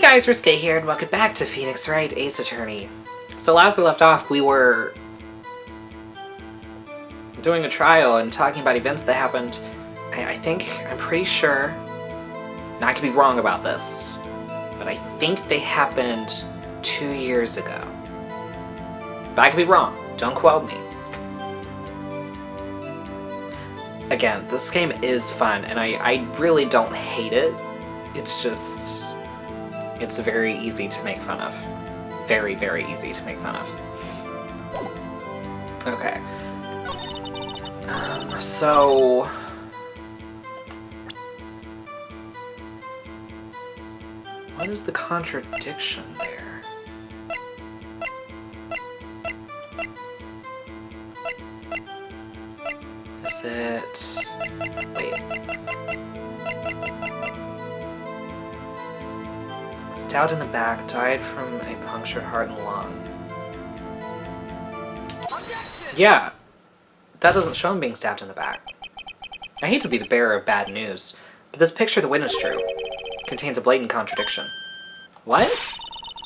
guys, Risque here, and welcome back to Phoenix Wright, Ace Attorney. So last we left off, we were doing a trial and talking about events that happened. I'm pretty sure, and I could be wrong about this, but I think they happened 2 years ago. But I could be wrong, don't quote me. Again, this game is fun, and I really don't hate it. It's just, it's very easy to make fun of. Very, very easy to make fun of. Okay. So... what is the contradiction there? Is it... wait. Stabbed in the back, died from a punctured heart and lung. Yeah, that doesn't show him being stabbed in the back. I hate to be the bearer of bad news, but this picture the witness drew contains a blatant contradiction. What?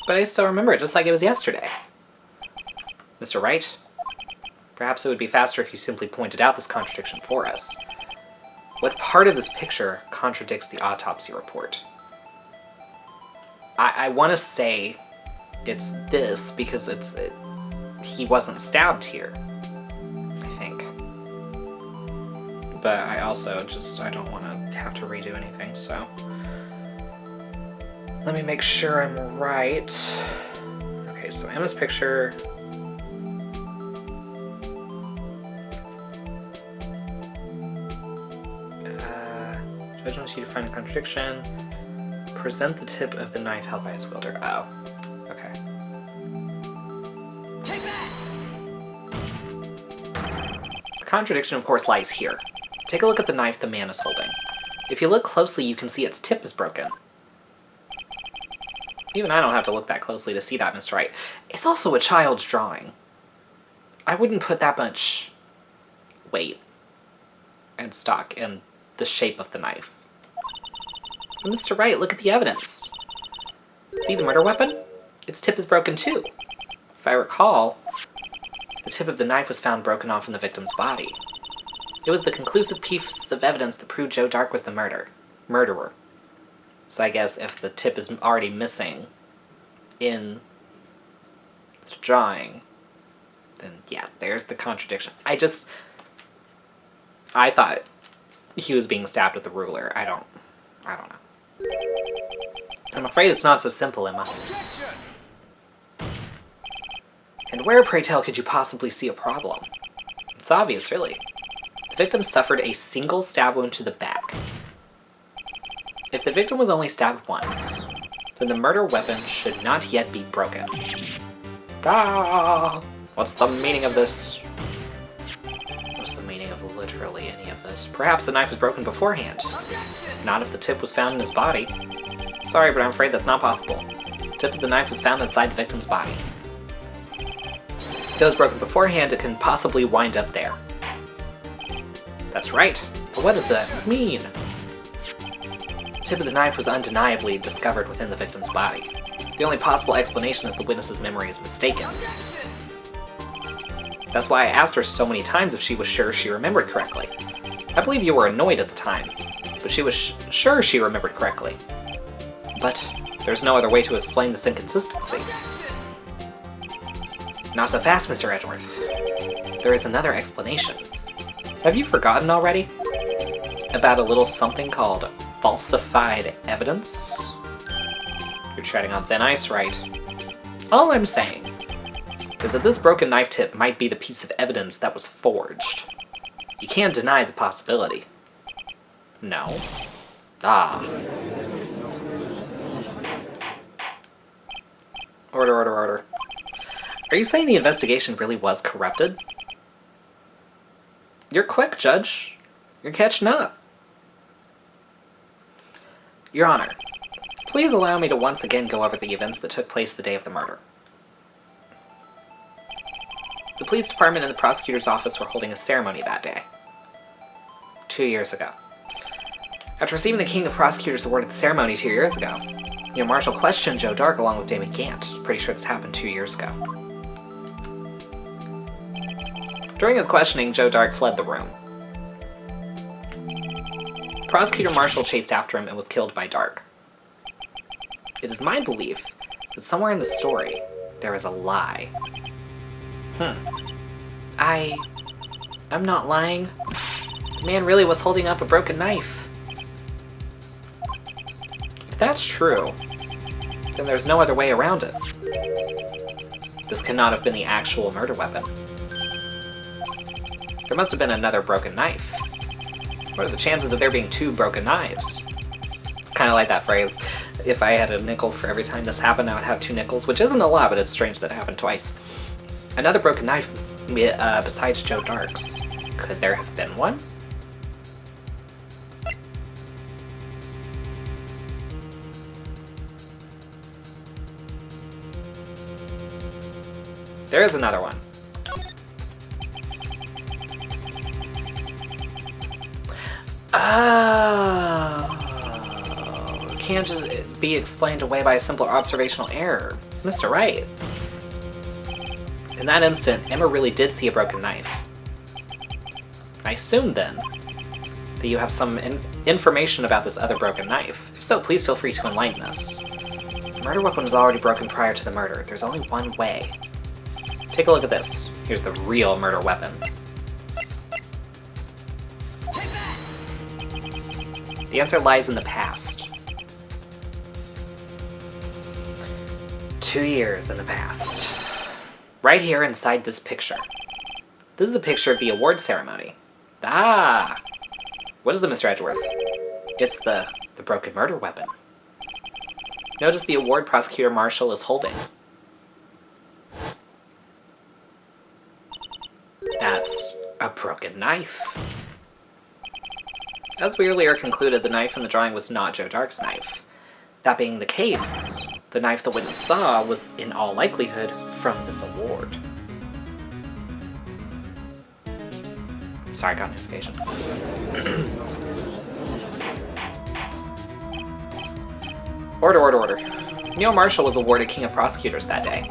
But I still remember it just like it was yesterday. Mr. Wright, perhaps it would be faster if you simply pointed out this contradiction for us. What part of this picture contradicts the autopsy report? I want to say it's this because he wasn't stabbed here, I think. But I also I don't want to have to redo anything, so. Let me make sure I'm right. Okay, so Emma's picture. Judge wants you to find a contradiction. Present the tip of the knife held by its wielder. Oh, okay. Take that! The contradiction, of course, lies here. Take a look at the knife the man is holding. If you look closely, you can see its tip is broken. Even I don't have to look that closely to see that, Mr. Wright. It's also a child's drawing. I wouldn't put that much weight and stock in the shape of the knife. But Mr. Wright, look at the evidence. See the murder weapon? Its tip is broken too. If I recall, the tip of the knife was found broken off in the victim's body. It was the conclusive piece of evidence that proved Joe Dark was the murderer. So I guess if the tip is already missing in the drawing, then yeah, there's the contradiction. I thought he was being stabbed with the ruler. I don't know. I'm afraid it's not so simple, Emma. And where, pray tell, could you possibly see a problem? It's obvious, really. The victim suffered a single stab wound to the back. If the victim was only stabbed once, then the murder weapon should not yet be broken. Ah! What's the meaning of this? What's the meaning of literally any of this? Perhaps the knife was broken beforehand. Not if the tip was found in his body. Sorry, but I'm afraid that's not possible. The tip of the knife was found inside the victim's body. If it was broken beforehand, it can possibly wind up there. That's right, but what does that mean? The tip of the knife was undeniably discovered within the victim's body. The only possible explanation is the witness's memory is mistaken. That's why I asked her so many times if she was sure she remembered correctly. I believe you were annoyed at the time, but she was sure she remembered correctly. But there's no other way to explain this inconsistency. Not so fast, Mr. Edgeworth. There is another explanation. Have you forgotten already? About a little something called falsified evidence? You're treading on thin ice, Wright. All I'm saying is that this broken knife tip might be the piece of evidence that was forged. You can't deny the possibility. No. Ah. Order. Are you saying the investigation really was corrupted? You're quick, Judge. You're catching up. Your Honor, please allow me to once again go over the events that took place the day of the murder. The police department and the prosecutor's office were holding a ceremony that day. 2 years ago. After receiving the King of Prosecutors Award at the ceremony 2 years ago, Neil Marshall questioned Joe Dark along with David Gant. Pretty sure this happened 2 years ago. During his questioning, Joe Dark fled the room. Prosecutor Marshall chased after him and was killed by Dark. It is my belief that somewhere in the story, there is a lie. I'm not lying. The man really was holding up a broken knife. If that's true, then there's no other way around it. This cannot have been the actual murder weapon. There must have been another broken knife. What are the chances of there being 2 broken knives? It's kind of like that phrase, if I had a nickel for every time this happened, I would have 2 nickels, which isn't a lot, but it's strange that it happened twice. Another broken knife besides Joe Dark's. Could there have been one? There is another one. Oh, can't just be explained away by a simple observational error. Mr. Wright. In that instant, Emma really did see a broken knife. I assume, then, that you have some information about this other broken knife. If so, please feel free to enlighten us. The murder weapon was already broken prior to the murder. There's only one way. Take a look at this. Here's the real murder weapon. The answer lies in the past. 2 years in the past. Right here inside this picture. This is a picture of the award ceremony. Ah! What is it, Mr. Edgeworth? It's the broken murder weapon. Notice the award Prosecutor Marshall is holding. That's a broken knife. As we earlier concluded, the knife in the drawing was not Joe Dark's knife. That being the case, the knife the witness saw was, in all likelihood, from this award. Sorry, I got a notification. Order. Neil Marshall was awarded King of Prosecutors that day.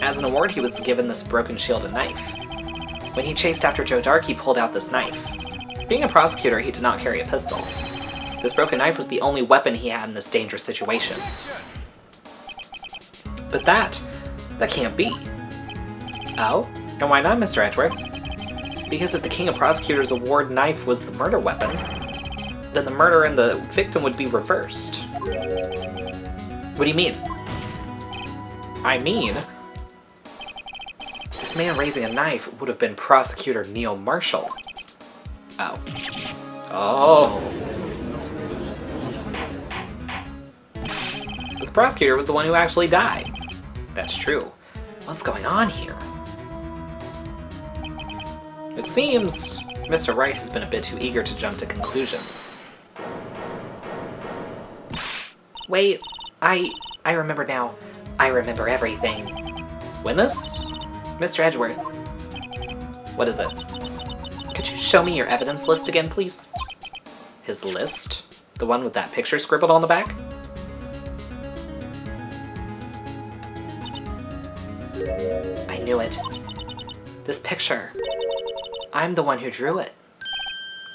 As an award, he was given this broken shield and knife. When he chased after Joe Dark, he pulled out this knife. Being a prosecutor, he did not carry a pistol. This broken knife was the only weapon he had in this dangerous situation. But that can't be. Oh? And why not, Mr. Edgeworth? Because if the King of Prosecutors' award knife was the murder weapon, then the murder and the victim would be reversed. What do you mean? I mean, this man raising a knife would have been Prosecutor Neil Marshall. Oh. But the prosecutor was the one who actually died. That's true. What's going on here? It seems Mr. Wright has been a bit too eager to jump to conclusions. Wait, I remember now. I remember everything. Witness? Mr. Edgeworth. What is it? Could you show me your evidence list again, please? His list? The one with that picture scribbled on the back? I knew it. This picture. I'm the one who drew it.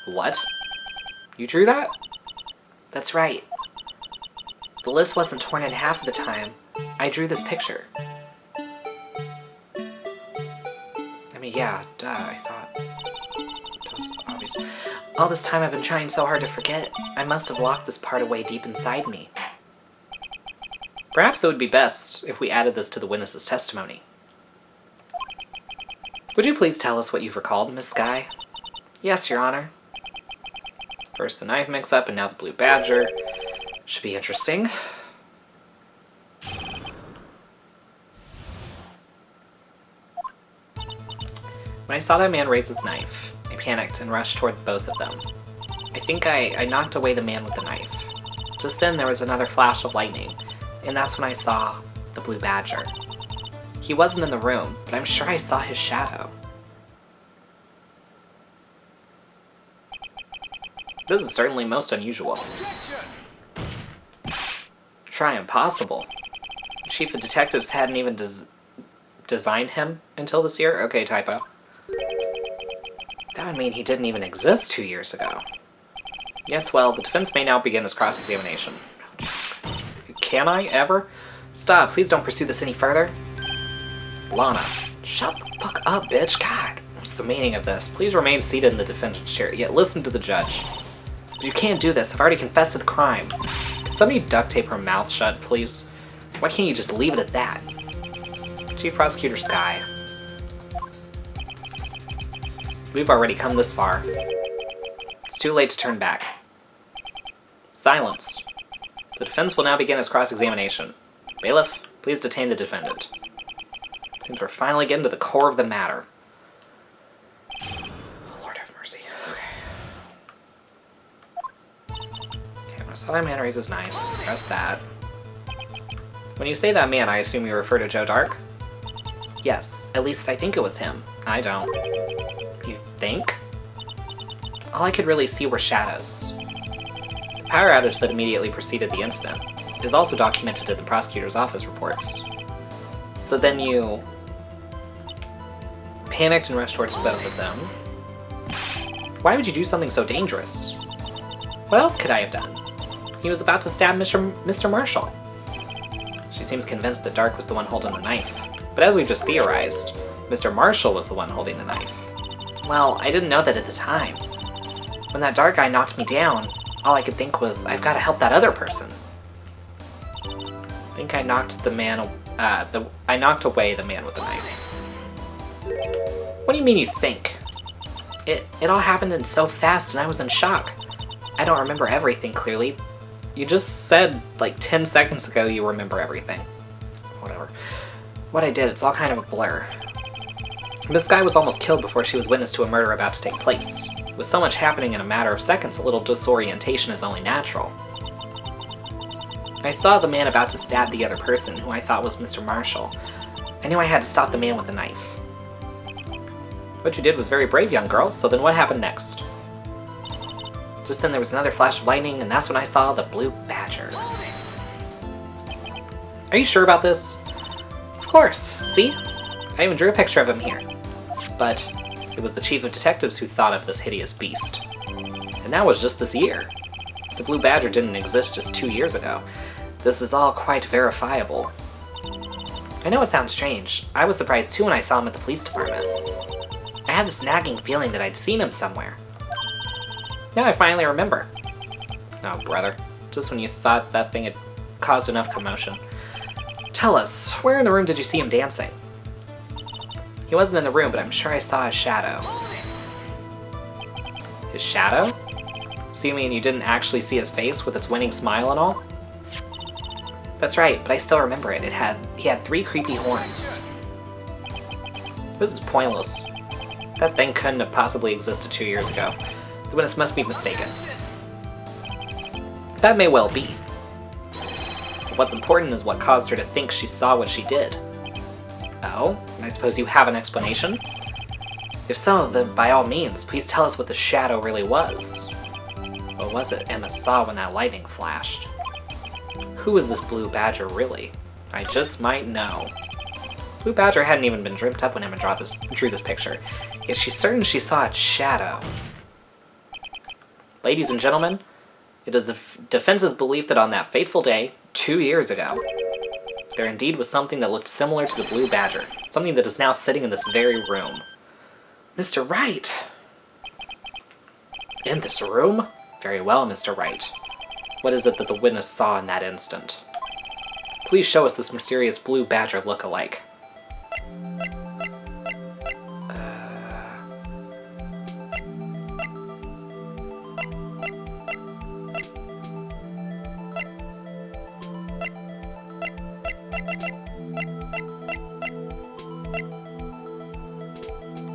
What? You drew that? That's right. The list wasn't torn in half at the time. I drew this picture. I mean, yeah, duh, I thought it was obvious. All this time I've been trying so hard to forget. I must have locked this part away deep inside me. Perhaps it would be best if we added this to the witness's testimony. Would you please tell us what you've recalled, Miss Skye? Yes, Your Honor. First the knife mix-up and now the blue badger. Should be interesting. When I saw that man raise his knife, I panicked and rushed toward both of them. I think I knocked away the man with the knife. Just then there was another flash of lightning, and that's when I saw the blue badger. He wasn't in the room, but I'm sure I saw his shadow. This is certainly most unusual. Try impossible. Chief of Detectives hadn't even designed him until this year? Okay, typo. That would mean he didn't even exist 2 years ago. Yes, well, the defense may now begin its cross-examination. Can I ever? Stop, please don't pursue this any further. Lana. Shut the fuck up, bitch. God. What's the meaning of this? Please remain seated in the defendant's chair, yet listen to the judge. But you can't do this. I've already confessed to the crime. Can somebody duct tape her mouth shut, please? Why can't you just leave it at that? Chief Prosecutor Sky. We've already come this far. It's too late to turn back. Silence. The defense will now begin its cross-examination. Bailiff, please detain the defendant. Seems we're finally getting to the core of the matter. Lord have mercy. Okay, when I saw that man raise his knife, press that. When you say that man, I assume you refer to Joe Dark? Yes, at least I think it was him. I don't. You think? All I could really see were shadows. The power outage that immediately preceded the incident is also documented in the prosecutor's office reports. So then you panicked and rushed towards both of them. Why would you do something so dangerous? What else could I have done? He was about to stab Mr. Marshall. She seems convinced that Dark was the one holding the knife. But as we've just theorized, Mr. Marshall was the one holding the knife. Well, I didn't know that at the time. When that Dark guy knocked me down, all I could think was, I've got to help that other person. I think I knocked the man, I knocked away the man with the knife. What do you mean you think? It all happened and so fast and I was in shock. I don't remember everything clearly. You just said, like, 10 seconds ago you remember everything. Whatever. What I did, it's all kind of a blur. Miss Sky was almost killed before she was witness to a murder about to take place. With so much happening in a matter of seconds, a little disorientation is only natural. I saw the man about to stab the other person, who I thought was Mr. Marshall. I knew I had to stop the man with the knife. What you did was very brave, young girl, so then what happened next? Just then there was another flash of lightning, and that's when I saw the blue badger. Are you sure about this? Of course. See? I even drew a picture of him here. But it was the chief of detectives who thought of this hideous beast. And that was just this year. The blue badger didn't exist just 2 years ago. This is all quite verifiable. I know it sounds strange. I was surprised too when I saw him at the police department. I had this nagging feeling that I'd seen him somewhere. Now I finally remember. Oh, brother. Just when you thought that thing had caused enough commotion. Tell us, where in the room did you see him dancing? He wasn't in the room, but I'm sure I saw his shadow. His shadow? So you mean you didn't actually see his face with its winning smile and all? That's right, but I still remember it. He had 3 creepy horns. This is pointless. That thing couldn't have possibly existed 2 years ago. The witness must be mistaken. That may well be. But what's important is what caused her to think she saw what she did. Oh? I suppose you have an explanation? If so, then by all means, please tell us what the shadow really was. What was it Emma saw when that lightning flashed? Who is this blue badger really? I just might know. Blue badger hadn't even been dreamt up when Emma drew this picture, yet she's certain she saw its shadow. Ladies and gentlemen, it is the defense's belief that on that fateful day, 2 years ago, there indeed was something that looked similar to the blue badger, something that is now sitting in this very room. Mr. Wright! In this room? Very well, Mr. Wright. What is it that the witness saw in that instant? Please show us this mysterious blue badger look-alike.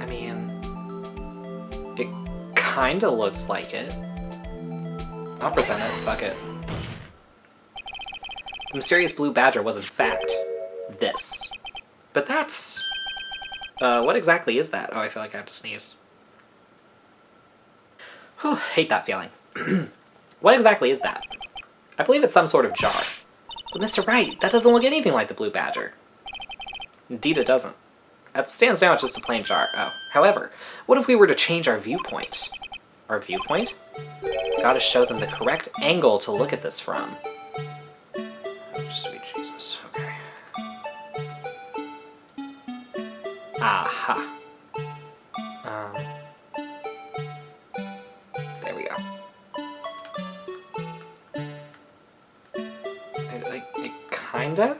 I mean, it kinda looks like it. I'll present it, fuck it. The mysterious blue badger was in fact this. But that's... what exactly is that? Oh, I feel like I have to sneeze. Whew, hate that feeling. What exactly is that? I believe it's some sort of jar. But Mr. Wright, that doesn't look anything like the blue badger. Indeed it doesn't. As it stands now, it's just a plain jar. Oh. However, what if we were to change our viewpoint? Our viewpoint? Gotta show them the correct angle to look at this from. Oh, sweet Jesus. Okay. Aha. There we go. Kinda?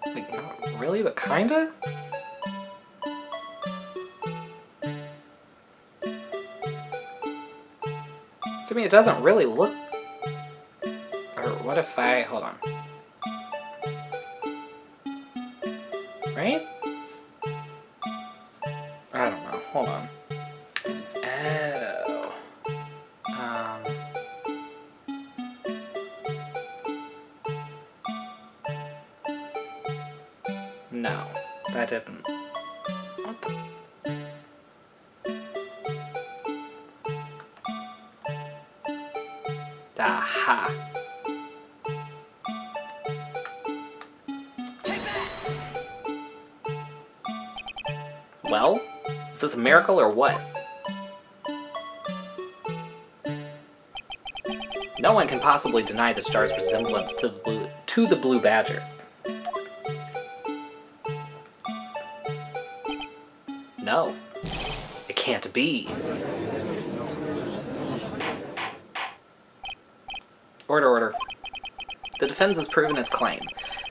Like, not really, but kinda? I mean, it doesn't really look... Or what if I... Hold on. Right? I don't know. Hold on. Oh. No. That didn't. What the... Aha. Well, is this a miracle or what? No one can possibly deny this jar's resemblance to the blue badger. No, it can't be. Order. The defense has proven its claim.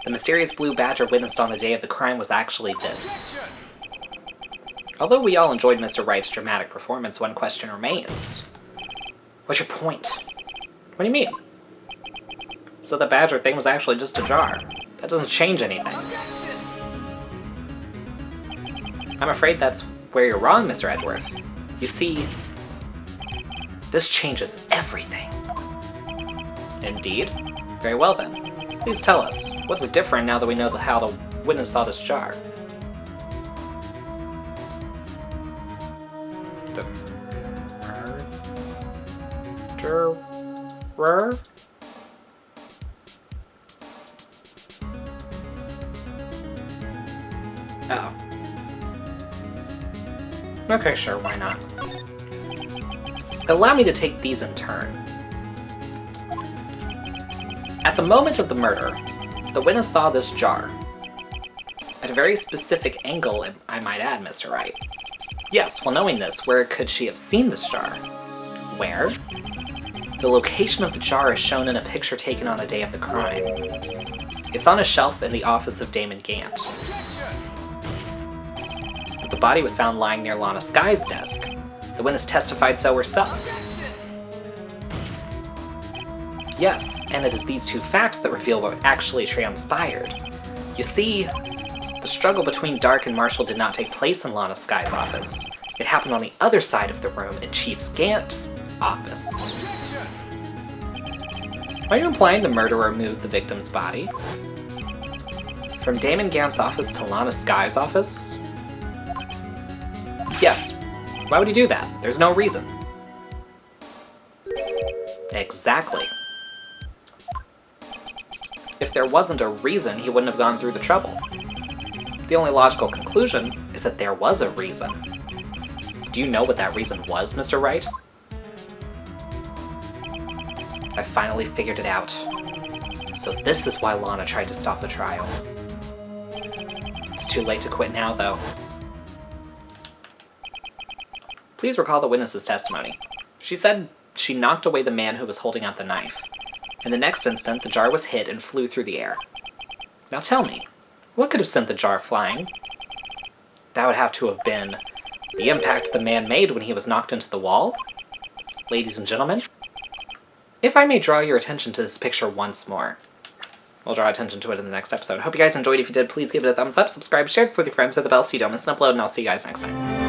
The mysterious blue badger witnessed on the day of the crime was actually this. Although we all enjoyed Mr. Wright's dramatic performance, one question remains. What's your point? What do you mean? So the badger thing was actually just a jar. That doesn't change anything. I'm afraid that's where you're wrong, Mr. Edgeworth. You see, this changes everything. Indeed? Very well then. Please tell us, what's different now that we know how the witness saw this jar? The murderer? Oh. Okay, sure, why not? Allow me to take these in turn. At the moment of the murder, the witness saw this jar. At a very specific angle, I might add, Mr. Wright. Yes, well knowing this, where could she have seen this jar? Where? The location of the jar is shown in a picture taken on the day of the crime. It's on a shelf in the office of Damon Gant. The body was found lying near Lana Sky's desk. The witness testified so herself. Yes, and it is these two facts that reveal what actually transpired. You see, the struggle between Dark and Marshall did not take place in Lana Sky's office. It happened on the other side of the room in Chief Gant's office. Are you implying the murderer moved the victim's body? From Damon Gant's office to Lana Sky's office? Yes. Why would he do that? There's no reason. Exactly. If there wasn't a reason, he wouldn't have gone through the trouble. The only logical conclusion is that there was a reason. Do you know what that reason was, Mr. Wright? I finally figured it out. So this is why Lana tried to stop the trial. It's too late to quit now, though. Please recall the witness's testimony. She said she knocked away the man who was holding out the knife. In the next instant, the jar was hit and flew through the air. Now tell me, what could have sent the jar flying? That would have to have been the impact the man made when he was knocked into the wall? Ladies and gentlemen, if I may draw your attention to this picture once more. We'll draw attention to it in the next episode. Hope you guys enjoyed. If you did, please give it a thumbs up, subscribe, share this with your friends, hit the bell so you don't miss an upload, and I'll see you guys next time.